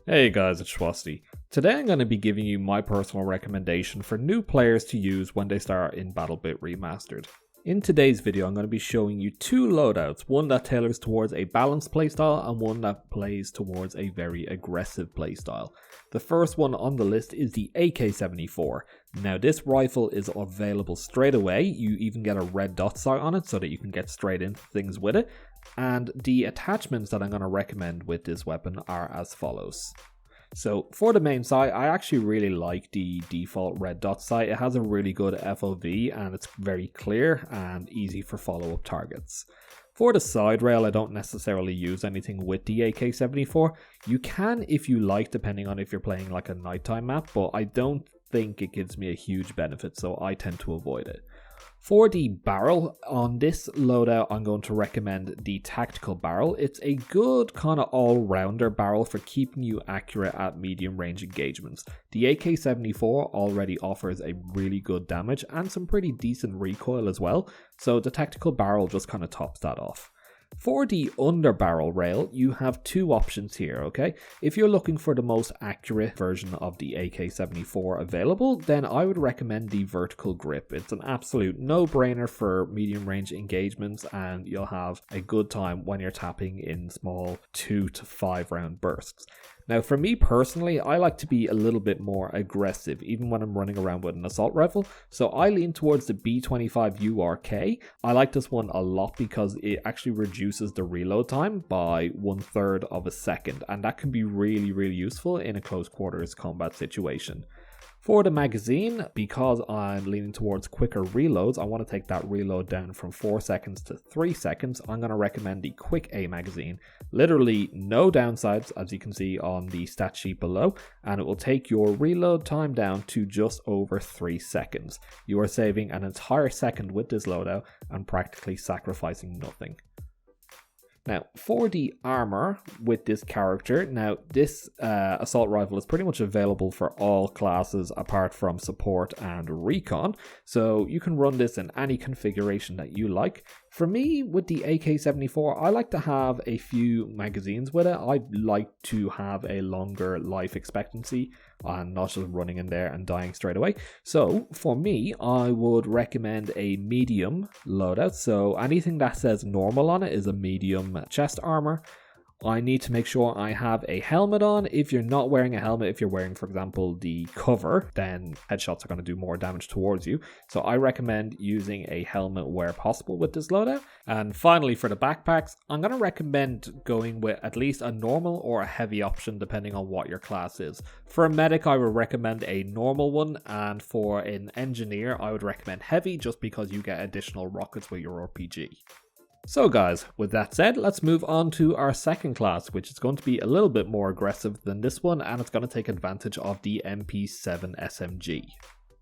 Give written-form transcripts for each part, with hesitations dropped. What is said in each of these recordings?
Hey guys, it's Schwasty. Today I'm going to be giving you my personal recommendation for new players to use when they start in BattleBit Remastered. In today's video I'm going to be showing you two loadouts, one that tailors towards a balanced playstyle and one that plays towards a very aggressive playstyle. The first one on the list is the AK-74. Now this rifle is available straight away, you even get a red dot sight on it so that you can get straight into things with it. And the attachments that I'm going to recommend with this weapon are as follows. So for the main sight, I actually really like the default red dot sight. It has a really good FOV and it's very clear and easy for follow-up targets. For the side rail, I don't necessarily use anything with the AK-74. You can if you like, depending on if you're playing like a nighttime map, but I don't think it gives me a huge benefit, so I tend to avoid it. For the barrel, on this loadout I'm going to recommend the tactical barrel. It's a good kind of all-rounder barrel for keeping you accurate at medium range engagements. The AK-74 already offers a really good damage and some pretty decent recoil as well, so the tactical barrel just kind of tops that off. For the underbarrel rail, you have two options here, okay? If you're looking for the most accurate version of the AK-74 available, then I would recommend the vertical grip. It's an absolute no-brainer for medium range engagements and you'll have a good time when you're tapping in small 2 to 5 round bursts. Now for me personally, I like to be a little bit more aggressive even when I'm running around with an assault rifle, so I lean towards the B25 URK. I like this one a lot because it actually reduces the reload time by 1/3 of a second, and that can be really useful in a close quarters combat situation. For the magazine, because I'm leaning towards quicker reloads, I want to take that reload down from 4 seconds to 3 seconds. I'm going to recommend the Quick A magazine. Literally no downsides, as you can see on the stat sheet below, and it will take your reload time down to just over 3 seconds. You are saving an entire second with this loadout and practically sacrificing nothing. Now, for the armor with this character, now this assault rifle is pretty much available for all classes apart from support and recon, so you can run this in any configuration that you like. For me, with the AK-74, I like to have a few magazines with it. I like to have a longer life expectancy and not just running in there and dying straight away. So for me, I would recommend a medium loadout. So anything that says normal on it is a medium chest armor. I need to make sure I have a helmet on. If you're not wearing a helmet, if you're wearing, for example, the cover, then headshots are going to do more damage towards you. So I recommend using a helmet where possible with this loadout. And finally, for the backpacks, I'm going to recommend going with at least a normal or a heavy option, depending on what your class is. For a medic, I would recommend a normal one. And for an engineer, I would recommend heavy, just because you get additional rockets with your RPG. So guys, with that said, let's move on to our second class, which is going to be a little bit more aggressive than this one, and it's going to take advantage of the MP7 SMG.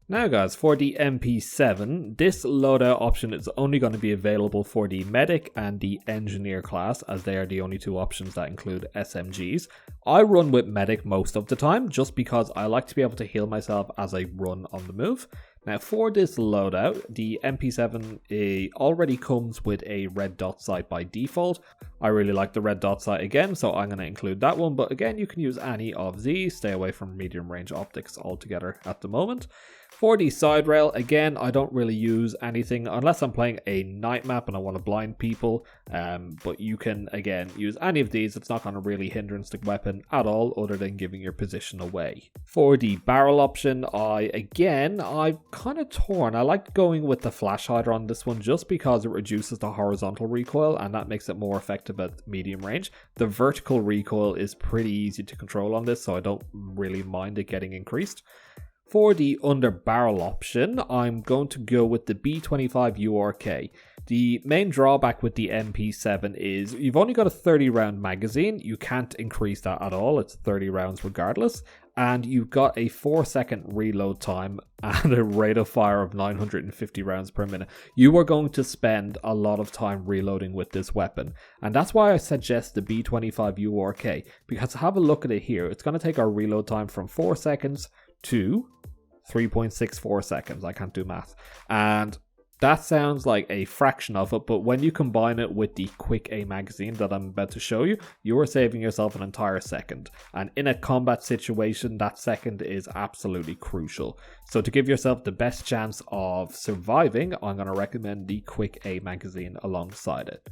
Now guys, for the MP7, this loadout option is only going to be available for the medic and the engineer class, as they are the only two options that include SMGs. I run with medic most of the time, just because I like to be able to heal myself as I run on the move. Now for this loadout, the MP7 already comes with a red dot sight by default. I really like the red dot sight again, so I'm going to include that one, but again you can use any of these. Stay away from medium range optics altogether at the moment. For the side rail, again, I don't really use anything unless I'm playing a night map and I want to blind people, but you can again use any of these. It's not going to really hindrance the weapon at all, other than giving your position away. For the barrel option, I'm kind of torn. I like going with the flash hider on this one just because it reduces the horizontal recoil and that makes it more effective at medium range. The vertical recoil is pretty easy to control on this, so I don't really mind it getting increased. For the underbarrel option, I'm going to go with the B25 URK. The main drawback with the MP7 is you've only got a 30 round magazine. You can't increase that at all. It's 30 rounds regardless. And you've got a 4-second reload time and a rate of fire of 950 rounds per minute. You are going to spend a lot of time reloading with this weapon. And that's why I suggest the B25 URK. Because have a look at it here. It's going to take our reload time from 4 seconds to 3.64 seconds. I can't do math. And That sounds like a fraction of it, but when you combine it with the quick A magazine that I'm about to show you, you are saving yourself an entire second. And in a combat situation, that second is absolutely crucial. So to give yourself the best chance of surviving, I'm going to recommend the quick A magazine alongside it.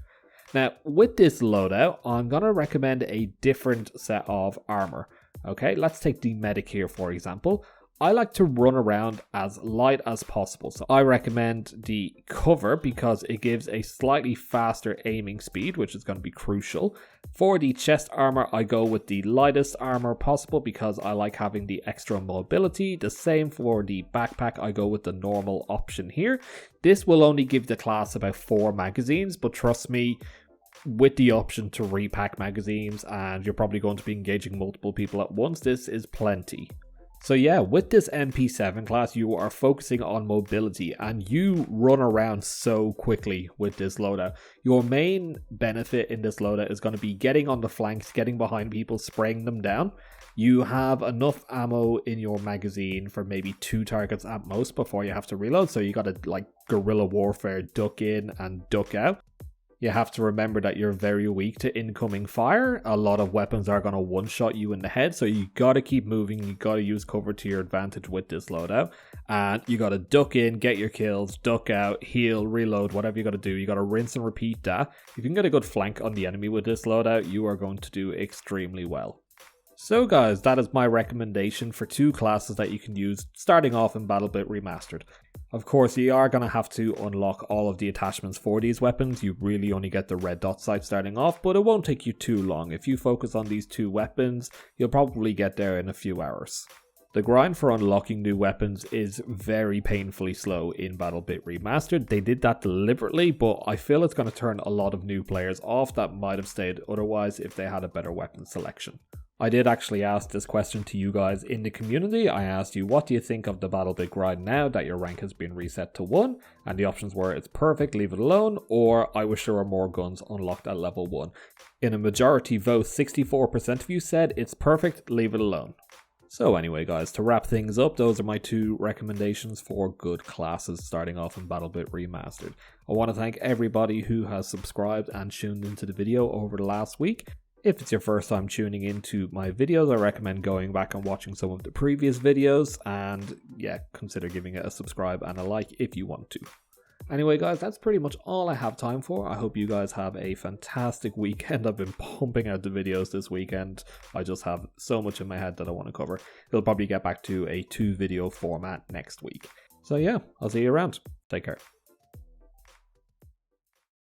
Now, with this loadout, I'm going to recommend a different set of armor. Okay, let's take the medic here, for example. I like to run around as light as possible, so I recommend the cover because it gives a slightly faster aiming speed, which is going to be crucial. For the chest armor, I go with the lightest armor possible because I like having the extra mobility. The same for the backpack, I go with the normal option here. This will only give the class about 4 magazines, but trust me, with the option to repack magazines and you're probably going to be engaging multiple people at once, this is plenty. So yeah, with this MP7 class, you are focusing on mobility and you run around so quickly with this loadout. Your main benefit in this loadout is going to be getting on the flanks, getting behind people, spraying them down. You have enough ammo in your magazine for maybe 2 targets at most before you have to reload. So you got to like guerrilla warfare, duck in and duck out. You have to remember that you're very weak to incoming fire. A lot of weapons are going to one-shot you in the head, so you got to keep moving. You got to use cover to your advantage with this loadout. And you got to duck in, get your kills, duck out, heal, reload, whatever you got to do. You got to rinse and repeat that. If you can get a good flank on the enemy with this loadout, you are going to do extremely well. So guys, that is my recommendation for 2 classes that you can use starting off in BattleBit Remastered. Of course, you are going to have to unlock all of the attachments for these weapons. You really only get the red dot sight starting off, but it won't take you too long. If you focus on these 2 weapons, you'll probably get there in a few hours. The grind for unlocking new weapons is very painfully slow in BattleBit Remastered. They did that deliberately, but I feel it's going to turn a lot of new players off that might have stayed otherwise if they had a better weapon selection. I did actually ask this question to you guys in the community. I asked you, what do you think of the BattleBit grind now that your rank has been reset to 1? And the options were, it's perfect, leave it alone, or I wish there were more guns unlocked at level 1. In a majority vote, 64% of you said, it's perfect, leave it alone. So anyway guys, to wrap things up, those are my 2 recommendations for good classes starting off in BattleBit Remastered. I want to thank everybody who has subscribed and tuned into the video over the last week. If it's your first time tuning into my videos, I recommend going back and watching some of the previous videos, and yeah, consider giving it a subscribe and a like if you want to. Anyway guys, that's pretty much all I have time for. I hope you guys have a fantastic weekend. I've been pumping out the videos this weekend. I just have so much in my head that I want to cover. We'll probably get back to a 2 video format next week. So yeah, I'll see you around. Take care.